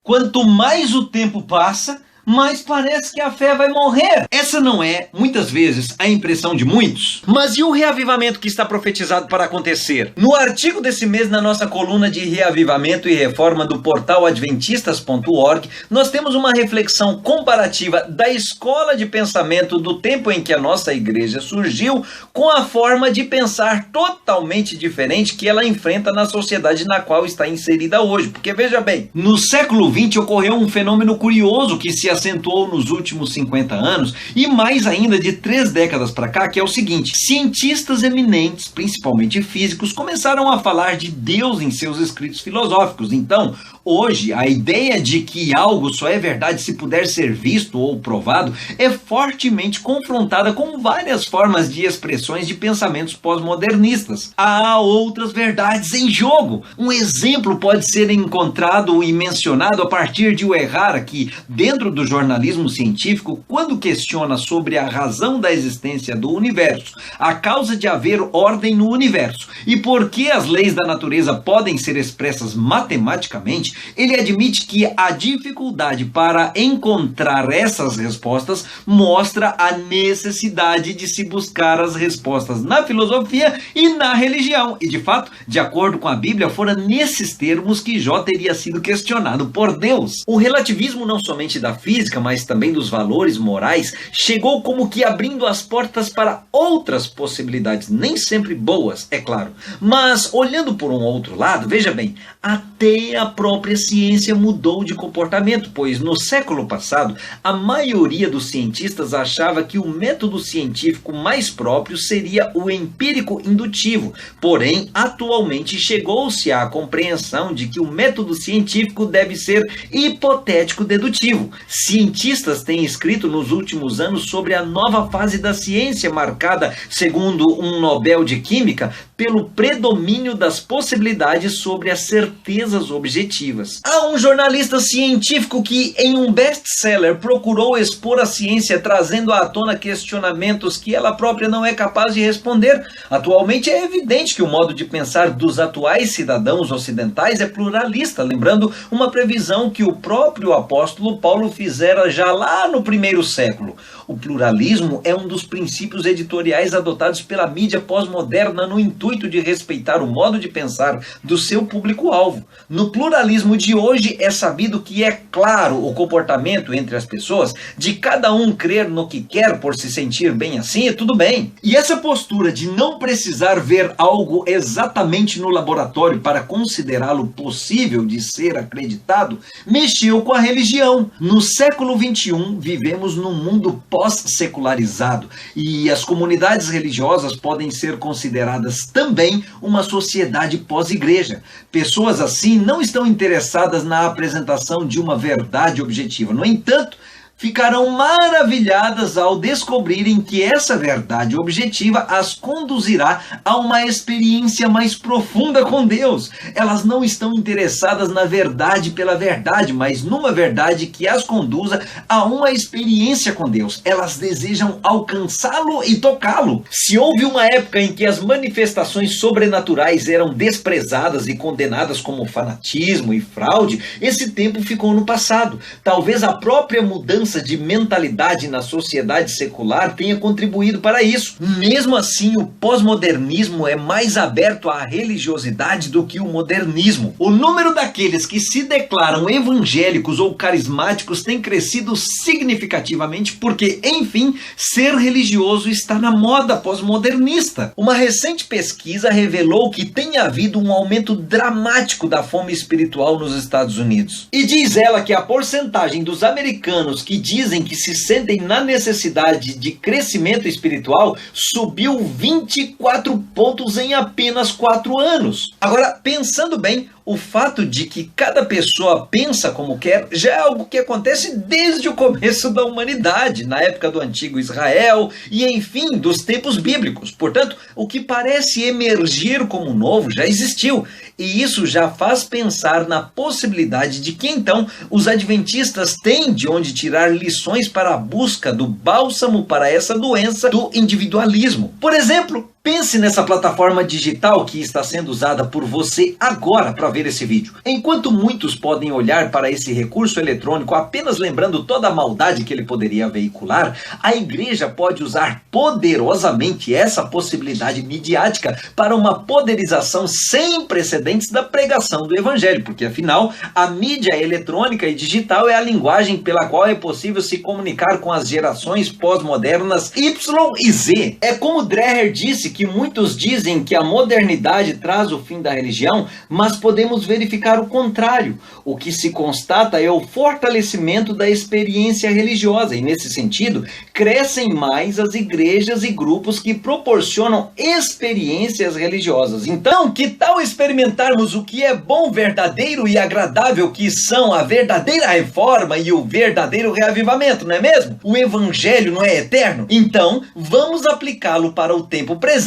Quanto mais o tempo passa, mais parece que a fé vai morrer. Essa não é, muitas vezes, a impressão de muitos? Mas e o reavivamento que está profetizado para acontecer? No artigo desse mês, na nossa coluna de reavivamento e reforma do portal adventistas.org, nós temos uma reflexão comparativa da escola de pensamento do tempo em que a nossa igreja surgiu com a forma de pensar totalmente diferente que ela enfrenta na sociedade na qual está inserida hoje. Porque veja bem, no século XX ocorreu um fenômeno curioso que se acentuou nos últimos 50 anos e mais ainda de 3 décadas para cá, que é o seguinte: cientistas eminentes, principalmente físicos, começaram a falar de Deus em seus escritos filosóficos. Então, hoje, a ideia de que algo só é verdade se puder ser visto ou provado é fortemente confrontada com várias formas de expressões de pensamentos pós-modernistas. Há outras verdades em jogo. Um exemplo pode ser encontrado e mencionado a partir de Uehara, que, dentro do jornalismo científico, quando questiona sobre a razão da existência do universo, a causa de haver ordem no universo e por que as leis da natureza podem ser expressas matematicamente, ele admite que a dificuldade para encontrar essas respostas mostra a necessidade de se buscar as respostas na filosofia e na religião. E, de fato, de acordo com a Bíblia, fora nesses termos que Jó teria sido questionado por Deus. O relativismo não somente da física, mas também dos valores morais, chegou como que abrindo as portas para outras possibilidades, nem sempre boas, é claro. Mas, olhando por um outro lado, veja bem, até a própria ciência mudou de comportamento, pois no século passado, a maioria dos cientistas achava que o método científico mais próprio seria o empírico indutivo. Porém, atualmente chegou-se à compreensão de que o método científico deve ser hipotético dedutivo. Cientistas têm escrito nos últimos anos sobre a nova fase da ciência, marcada, segundo um Nobel de Química, pelo predomínio das possibilidades sobre as certezas objetivas. Há um jornalista científico que, em um best-seller, procurou expor a ciência trazendo à tona questionamentos que ela própria não é capaz de responder. Atualmente é evidente que o modo de pensar dos atuais cidadãos ocidentais é pluralista, lembrando uma previsão que o próprio apóstolo Paulo fizera já lá no 1º século. O pluralismo é um dos princípios editoriais adotados pela mídia pós-moderna no intuito de respeitar o modo de pensar do seu público-alvo. No pluralismo de hoje é sabido que é claro o comportamento entre as pessoas, de cada um crer no que quer por se sentir bem assim, e tudo bem. E essa postura de não precisar ver algo exatamente no laboratório para considerá-lo possível de ser acreditado, mexeu com a religião. No século XXI, vivemos num mundo pós-secularizado e as comunidades religiosas podem ser consideradas também uma sociedade pós-igreja. Pessoas assim não estão interessadas na apresentação de uma verdade objetiva. No entanto, ficarão maravilhadas ao descobrirem que essa verdade objetiva as conduzirá a uma experiência mais profunda com Deus. Elas não estão interessadas na verdade pela verdade, mas numa verdade que as conduza a uma experiência com Deus. Elas desejam alcançá-lo e tocá-lo. Se houve uma época em que as manifestações sobrenaturais eram desprezadas e condenadas como fanatismo e fraude, esse tempo ficou no passado. Talvez a própria mudança de mentalidade na sociedade secular tenha contribuído para isso. Mesmo assim, o pós-modernismo é mais aberto à religiosidade do que o modernismo. O número daqueles que se declaram evangélicos ou carismáticos tem crescido significativamente porque, enfim, ser religioso está na moda pós-modernista. Uma recente pesquisa revelou que tem havido um aumento dramático da fome espiritual nos Estados Unidos. E diz ela que a porcentagem dos americanos que dizem que se sentem na necessidade de crescimento espiritual subiu 24 pontos em apenas 4 anos. Agora, pensando bem, o fato de que cada pessoa pensa como quer já é algo que acontece desde o começo da humanidade, na época do antigo Israel e, enfim, dos tempos bíblicos. Portanto, o que parece emergir como novo já existiu. E isso já faz pensar na possibilidade de que, então, os adventistas têm de onde tirar lições para a busca do bálsamo para essa doença do individualismo. Por exemplo, Pense nessa plataforma digital que está sendo usada por você agora para ver esse vídeo. Enquanto muitos podem olhar para esse recurso eletrônico apenas lembrando toda a maldade que ele poderia veicular, a igreja pode usar poderosamente essa possibilidade midiática para uma poderização sem precedentes da pregação do evangelho, porque afinal a mídia eletrônica e digital é a linguagem pela qual é possível se comunicar com as gerações pós-modernas Y e Z. É como Dreher disse que muitos dizem que a modernidade traz o fim da religião, mas podemos verificar o contrário. O que se constata é o fortalecimento da experiência religiosa e, nesse sentido, crescem mais as igrejas e grupos que proporcionam experiências religiosas. Então, que tal experimentarmos o que é bom, verdadeiro e agradável, que são a verdadeira reforma e o verdadeiro reavivamento, não é mesmo? O evangelho não é eterno? Então, vamos aplicá-lo para o tempo presente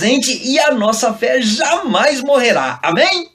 e a nossa fé jamais morrerá. Amém?